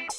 Madhya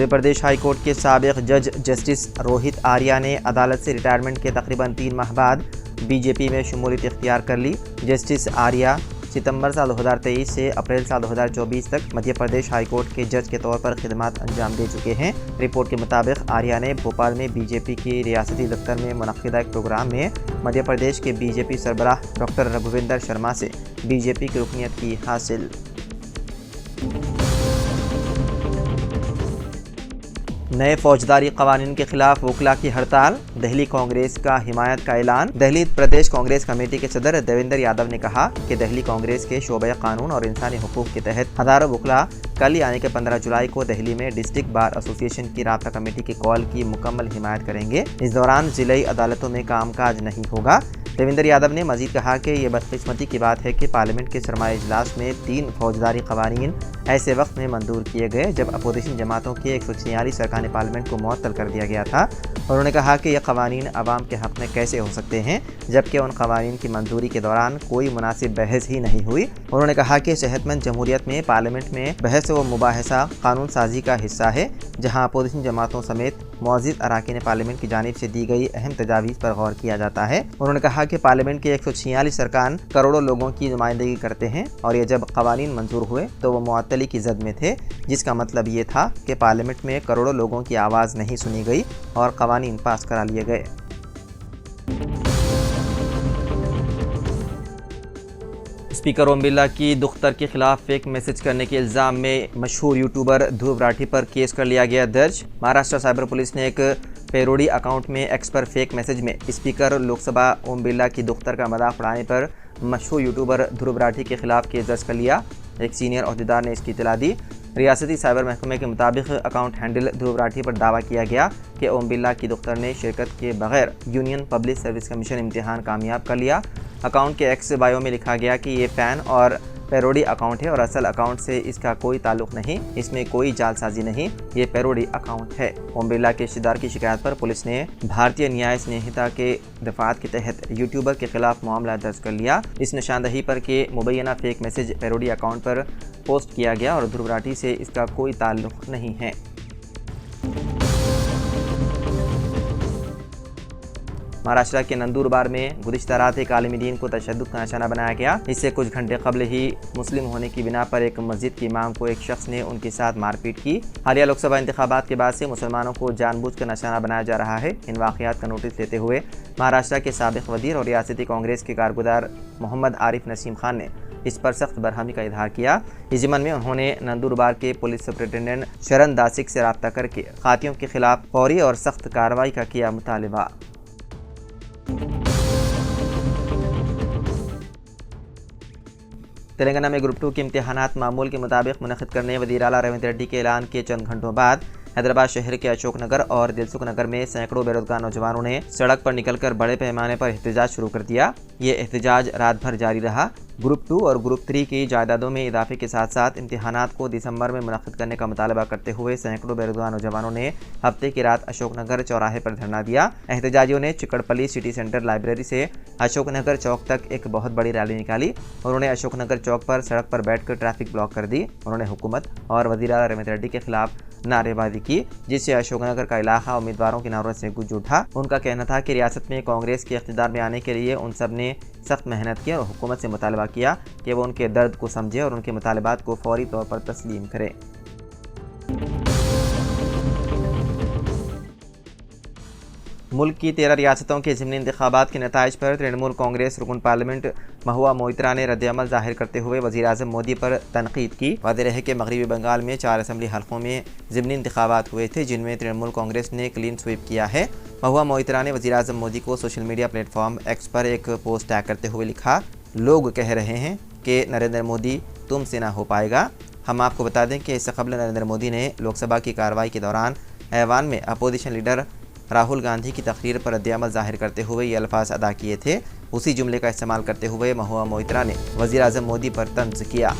Pradesh high court के साबिक जज जस्टिस रोहित आर्या ने अदालत से रिटायरमेंट के तकरीबन 3 माह बाद बीजेपी में शमूलियत इख्तियार कर ली। जस्टिस आर्या सितंबर साल 2023 से अप्रैल साल 2024 तक मध्य प्रदेश हाई कोर्ट के जज के तौर पर खिदमत अंजाम दे चुके हैं। रिपोर्ट के मुताबिक आर्या ने भोपाल में बीजेपी की रियासती दफ्तर में मुनक्किदा एक प्रोग्राम में मध्य प्रदेश के बीजेपी सरबराह डॉक्टर रघुविंदर शर्मा से बीजेपी की रुकनीत की हासिल। नए फौजदारी कवानीन के खिलाफ वकला की हड़ताल, दिल्ली कांग्रेस का हिमायत का ऐलान। दिल्ली प्रदेश कांग्रेस कमेटी के सदर देवेंद्र यादव ने कहा कि दिल्ली कांग्रेस के शोबे कानून और इंसानी हुकूक के तहत हजारों वकला कल यानी कि 15 जुलाई को दिल्ली में डिस्ट्रिक्ट बार एसोसिएशन की राब्ता कमेटी की कॉल की मुकम्मल हिमायत करेंगे। इस दौरान जिलाई अदालतों में कामकाज नहीं होगा। देवेंद्र यादव ने मजीद कहा कि ये बदकिस्मती की बात है कि पार्लियामेंट के सरमाई इजलास में 3 फौजदारी कवानीन ऐसे वक्त में मंजूर किए गए जब अपोजिशन जमातों की 146 अरकान पार्लियामेंट को मुअत्तल कर दिया गया था। उन्होंने कहा कि यह कवानीन अवाम के हक़ में कैसे हो सकते हैं जबकि उन कवानीन की मंजूरी के दौरान कोई मुनासिब बहस ही नहीं हुई। उन्होंने कहा कि सेहतमंद जमहूरियत में पार्लियामेंट में बहस व मुबाहसा कानून साजी का हिस्सा है, जहाँ अपोजिशन जमातों समेत मौजूद अरकान पार्लियामेंट की जानिब से दी गई अहम तजावीज़ पर गौर किया जाता है। उन्होंने कहा कि पार्लियामेंट के 146 अरकान करोड़ों लोगों की नुमाइंदगी करते हैं और ये जब कवानीन मंजूर हुए तो वो मुअत्तली की जद में थे, जिसका मतलब ये था कि पार्लियामेंट में करोड़ों लोगों की आवाज़ नहीं सुनी गई और कवानीन पास करा लिए गए। स्पीकर ओम बिरला की दुख्तर के खिलाफ फेक मैसेज करने के इल्ज़ाम में मशहूर यूट्यूबर ध्रुव राठी पर केस कर लिया गया दर्ज। महाराष्ट्र साइबर पुलिस ने एक पैरोडी अकाउंट में एक्स पर फेक मैसेज में स्पीकर लोकसभा ओम बिरला की दुख्तर का मजाक उड़ाने पर मशहूर यूट्यूबर ध्रुव राठी के खिलाफ केस दर्ज कर लिया। एक सीनियर ओहदेदार ने इसकी इत्तला दी। रियासती साइबर महकमे के मुताबिक अकाउंट हैंडल ध्रुव राठी पर दावा किया गया कि ओम बिरला की दुख्तर ने शिरकत के बगैर यूनियन पब्लिक सर्विस कमीशन इम्तिहान कामयाब कर लिया। अकाउंट के एक्स बायो में लिखा गया कि ये पैन और पैरोडी अकाउंट है और असल अकाउंट से इसका कोई ताल्लुक नहीं, इसमें कोई जालसाजी नहीं, ये पैरोडी अकाउंट है। ओम बिरला के रिश्तेदार की शिकायत पर पुलिस ने भारतीय न्याय संहिता के दफात के तहत यूट्यूबर के खिलाफ मामला दर्ज कर लिया। इस निशानदही पर के मुबैना फेक मैसेज पैरोडी अकाउंट पर पोस्ट किया गया और ध्रुव राठी से इसका कोई ताल्लुक नहीं है। महाराष्ट्र के नंदुरबार में गुज़िश्ता रात एक आलिम दीन को तशद्दुद का निशाना बनाया गया। इससे कुछ घंटे कबल ही मुस्लिम होने की बिना पर एक मस्जिद के इमाम को एक शख्स ने उनके साथ मारपीट की। हालिया लोकसभा इंतखाबात के बाद से मुसलमानों को जानबूझकर निशाना बनाया जा रहा है। इन वाक़यात का नोटिस लेते हुए महाराष्ट्र के साबिक़ वज़ीर और रियासती कांग्रेस के कारगुजार मोहम्मद आरिफ नसीम खान ने इस पर सख्त बरहमी का इजहार किया। इस ज़िमन में उन्होंने नंदुरबार के पुलिस सुपरिटेंडेंट शरण दासिक से रब्ता करके खातियों के खिलाफ फौरी और सख्त कार्रवाई का किया मुतालबा। तेलंगाना में ग्रुप 2 के इम्तिहानात मामूल के मुताबिक मुनक़िद करने वज़ीर आला रेवंत रेड्डी के ऐलान के चंद घंटों बाद हैदराबाद शहर के अशोक नगर और दिलसुख नगर में सैकड़ों बेरोजगार नौजवानों ने सड़क पर निकलकर बड़े पैमाने पर एहतजाज शुरू कर दिया। ये एहतजाज रात भर जारी रहा। ग्रुप 2 और ग्रुप 3 की जायदादों में इजाफे के साथ साथ इम्तिहानात को दिसंबर में मुनक़िद करने का मुतालबा करते हुए सैकड़ों बेरोजगार नौजवानों ने हफ्ते की रात अशोक नगर चौराहे पर धरना दिया। एहतजाजियों ने चिकड़पल्ली सिटी सेंटर लाइब्रेरी से अशोक नगर चौक तक एक बहुत बड़ी रैली निकाली। उन्होंने अशोक नगर चौक पर सड़क पर बैठकर ट्रैफिक ब्लॉक कर दी। उन्होंने हुकूमत और वज़ीर आला रेवंत रेड्डी के खिलाफ नारेबाजी की, जिससे अशोकनगर का इलाका उम्मीदवारों की नारों से गूंज उठा। उनका कहना था कि रियासत में कांग्रेस के इख्तिदार में आने के लिए उन सब ने सख्त मेहनत की और हुकूमत से मुतालबा किया कि वो उनके दर्द को समझे और उनके मुतालबात को फौरी तौर पर तस्लीम करे। मुल्क की 13 रियासतों के ज़िमनी इंतखाबात के नताइज पर तृणमूल कांग्रेस रुकन पार्लियामेंट महुआ मोइत्रा ने रद्द-ए-अमल ज़ाहिर करते हुए वज़ीर आज़म मोदी पर तनकीद की। वाज़ेह है कि मगरबी बंगाल में 4 असम्बली हल्कों में ज़िमनी इंतखाबात हुए थे, जिनमें तृणमूल कांग्रेस ने क्लीन स्वीप किया है। महुआ मोइत्रा ने वज़ीर आज़म मोदी को सोशल मीडिया प्लेटफॉर्म एक्स पर एक पोस्ट टैग करते हुए लिखा, लोग कह रहे हैं कि नरेंद्र मोदी तुमसे ना हो पाएगा। हम आपको बता दें कि इससे कबल नरेंद्र मोदी ने लोकसभा की कार्रवाई के दौरान ऐवान में अपोजिशन लीडर राहुल गांधी की तकरीर पर रद्द-ए-अमल ज़ाहिर करते हुए ये अल्फाज अदा किए थे। उसी जुमले का इस्तेमाल करते हुए महुआ मोइत्रा ने वज़ीर आज़म मोदी पर तंज किया।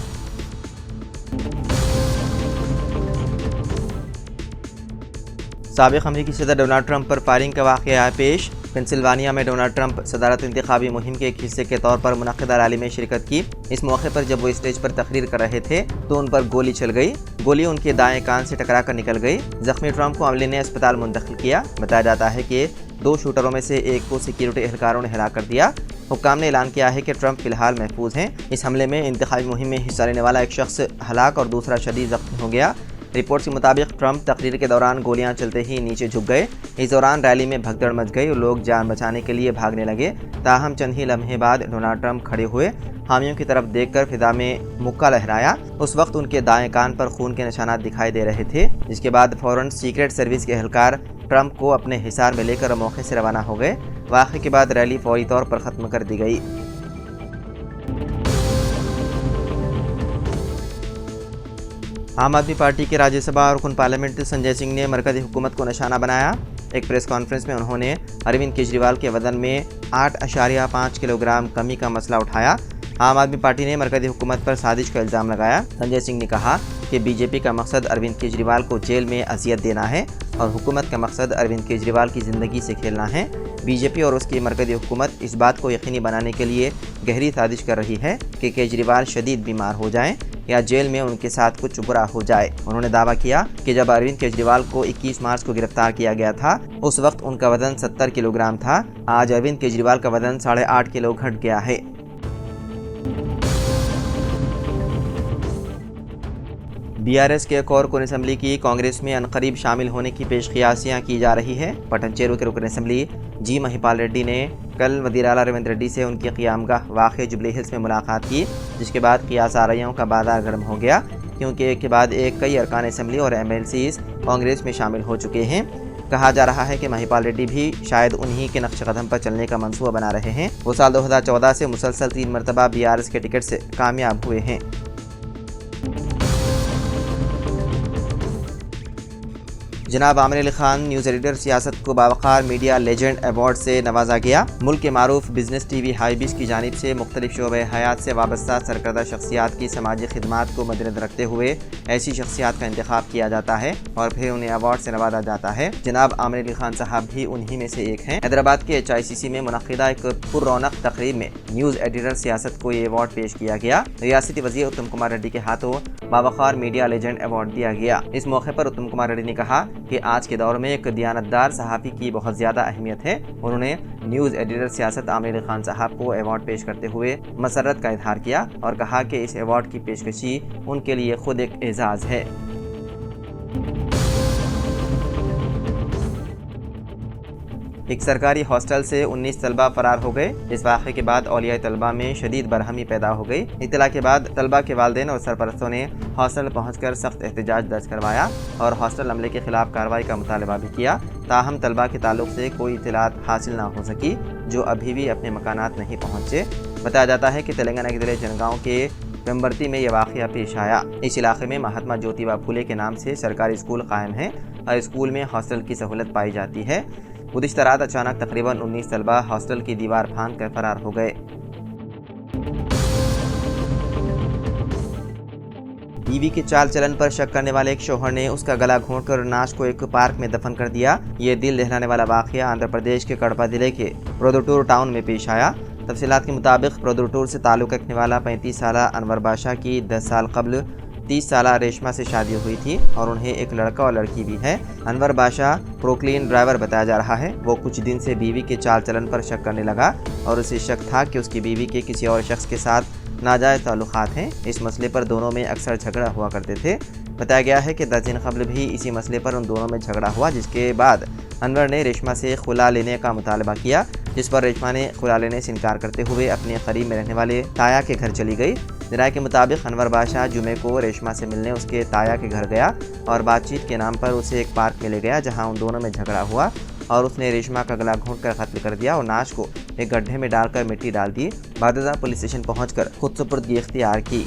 साबिक़ अमेरिकी सदर डोनाल्ड ट्रंप पर फायरिंग का वाक़या आया पेश। पेंसिल्वानिया में डोनाल्ड ट्रंप सदारत इंतखाबी मुहिम के एक हिस्से के तौर पर मुनक़िदा रैली में शिरकत की। इस मौके पर जब वो स्टेज पर तकरीर कर रहे थे तो उन पर गोली चल गई। गोली उनके दाएं कान से टकरा कर निकल गई। जख्मी ट्रंप को अमले ने अस्पताल मुंतकिल किया। बताया जाता है कि 2 शूटरों में से एक को सिक्योरिटी एहलकारों ने हिला कर दिया। हुक्काम ने ऐलान किया है कि ट्रंप फिलहाल महफूज हैं। इस हमले में इंतखाबी मुहिम में हिस्सा लेने वाला एक शख्स हलाक और दूसरा शदीद जख्मी हो गया। रिपोर्ट्स के मुताबिक ट्रंप तकरीर के दौरान गोलियां चलते ही नीचे झुक गए। इस दौरान रैली में भगदड़ मच गई और लोग जान बचाने के लिए भागने लगे। ताहम चंद ही लम्हे बाद डोनाल्ड ट्रंप खड़े हुए, हामियों की तरफ देखकर फिजा में मुक्का लहराया। उस वक्त उनके दाएं कान पर खून के निशानात दिखाई दे रहे थे, जिसके बाद फौरन सीक्रेट सर्विस के एहलकार ट्रंप को अपने हिसार में लेकर मौके से रवाना हो गए। वाक़े के बाद रैली फौरी तौर पर ख़त्म कर दी गई। आम आदमी पार्टी के राज्यसभा रुकन पार्लियामेंट संजय सिंह ने मरकज़ी हुकूमत को निशाना बनाया। एक प्रेस कॉन्फ्रेंस में उन्होंने अरविंद केजरीवाल के वज़न में 8.5 किलोग्राम कमी का मसला उठाया। आम आदमी पार्टी ने मरकज़ी हुकूमत पर साजिश का इल्ज़ाम लगाया। संजय सिंह ने कहा कि बीजेपी का मकसद अरविंद केजरीवाल को जेल में अजियत देना है और हुकूमत का मकसद अरविंद केजरीवाल की ज़िंदगी से खेलना है। बीजेपी और उसकी मरकज़ी हुकूमत इस बात को यकीनी बनाने के लिए गहरी साजिश कर रही है कि केजरीवाल शदीद बीमार हो जाएं या जेल में उनके साथ कुछ बुरा हो जाए। उन्होंने दावा किया कि जब अरविंद केजरीवाल को 21 मार्च को गिरफ्तार किया गया था उस वक्त उनका वजन 70 किलोग्राम था। आज अरविंद केजरीवाल का वजन 8.5 किलो घट गया है। बीआरएस के एक और रुकन असम्बली की कांग्रेस में अनकरीब शामिल होने की पेशकयासियाँ की जा रही है। पटनचेरू के रुकन असम्बली जी महिपाल रेड्डी ने कल वज़ीर आला रविंद्र रेड्डी से उनकी क़ियामगाह वाक़े जुबली हिल्स में मुलाकात की, जिसके बाद क़ियास आरइयों का बाजार गर्म हो गया, क्योंकि एक के बाद एक कई अरकान असम्बली और MLCs कांग्रेस में शामिल हो चुके हैं। कहा जा रहा है कि महिपाल रेड्डी भी शायद उन्हीं के नक्श कदम पर चलने का मंसूबा बना रहे हैं। वो साल 2014 से मुसलसल 3 मरतबा BRS के टिकट से कामयाब हुए हैं। जनाब आमिर अली खान न्यूज़ एडिटर सियासत को बावकार मीडिया लेजेंड अवार्ड से नवाजा गया। मुल्क के मारूफ बिजनेस TV हाईबीज की जानिब से मुख्तलिफ शोबे हयात से वाबस्ता सरकर्दा शख्सियात की समाजी खिदमात को मद्देनजर रखते हुए ऐसी शख्सियात का इंतखाब किया जाता है और फिर उन्हें अवार्ड से नवाजा जाता है। जनाब आमिर अली खान साहब भी उन्हीं में से एक हैं। हैदराबाद के HICC में मुनक़िदा एक पुररौनक तकरीब में न्यूज़ एडिटर सियासत को ये अवार्ड पेश किया गया। रियासती वज़ीर उत्तम कुमार रेड्डी के हाथों बावकार मीडिया लेजेंड अवार्ड दिया गया। इस मौके पर उत्तम कुमार रेड्डी ने कहा कि आज के दौर में एक दियानतदार सहाफ़ी की बहुत ज़्यादा अहमियत है। उन्होंने न्यूज़ एडिटर सियासत आमिर अली खान साहब को अवार्ड पेश करते हुए मसरत का इजहार किया और कहा कि इस अवार्ड की पेशकशी उनके लिए खुद एक एजाज़ है। एक सरकारी हॉस्टल से 19 तलबा फरार हो गए। इस वाक़े के बाद औलिया तलबा में शदीद बरहमी पैदा हो गई। इत्तला के बाद तलबा के वालिदैन और सरपरस्तों ने हॉस्टल पहुंचकर सख्त एहतजाज दर्ज करवाया और हॉस्टल अमले के खिलाफ कार्रवाई का मुतालबा भी किया। ताहम तलबा के ताल्लुक से कोई इत्तलात हासिल ना हो सकी, जो अभी भी अपने मकानात नहीं पहुँचे। बताया जाता है कि तेलंगाना के ज़िले जनगांव के वेम्बर्ती में यह वाक़या पेश आया। इस इलाके में महात्मा ज्योतिबा फुले के नाम से सरकारी स्कूल कायम है और स्कूल में हॉस्टल की सहूलत पाई जाती है। गुज़िश्ता रात अचानक तकरीबन 19 तलबा हॉस्टल की दीवार फांद कर फरार हो गए। बीवी के चाल चलन पर शक करने वाले एक शौहर ने उसका गला घोंटकर नाश को एक पार्क में दफन कर दिया। ये दिल दहलाने वाला वाक़या आंध्र प्रदेश के कड़पा जिले के प्रोदुटूर टाउन में पेश आया। तफसीलात के मुताबिक प्रोदुटूर से ताल्लुक़ रखने वाला 35 साला अनवर बादशाह की 10 साल कबल 30 साला रेशमा से शादी हुई थी और उन्हें एक लड़का और लड़की भी है। अनवर बादशाह प्रोक्लीन ड्राइवर बताया जा रहा है। वो कुछ दिन से बीवी के चाल चलन पर शक करने लगा और उसे शक था कि उसकी बीवी के किसी और शख्स के साथ नाजायज़ ताल्लुकात हैं। इस मसले पर दोनों में अक्सर झगड़ा हुआ करते थे। बताया गया है कि 10 दिन कबल भी इसी मसले पर उन दोनों में झगड़ा हुआ, जिसके बाद अनवर ने रेशमा से खुला लेने का मुतालबा किया, जिस पर रेशमा ने खुला लेने से इनकार करते हुए अपने करीब में रहने वाले ताया के घर चली गई। जराये के मुताबिक अनवर बादशाह जुमे को रेशमा से मिलने उसके ताया के घर गया और बातचीत के नाम पर उसे एक पार्क में ले गया, जहां उन दोनों में झगड़ा हुआ और उसने रेशमा का गला घोंटकर कत्ल कर दिया और नाश को एक गड्ढे में डालकर मिट्टी डाल दी। बादशाह पुलिस स्टेशन पहुंचकर खुद सुपुर्दगी इख्तियार की।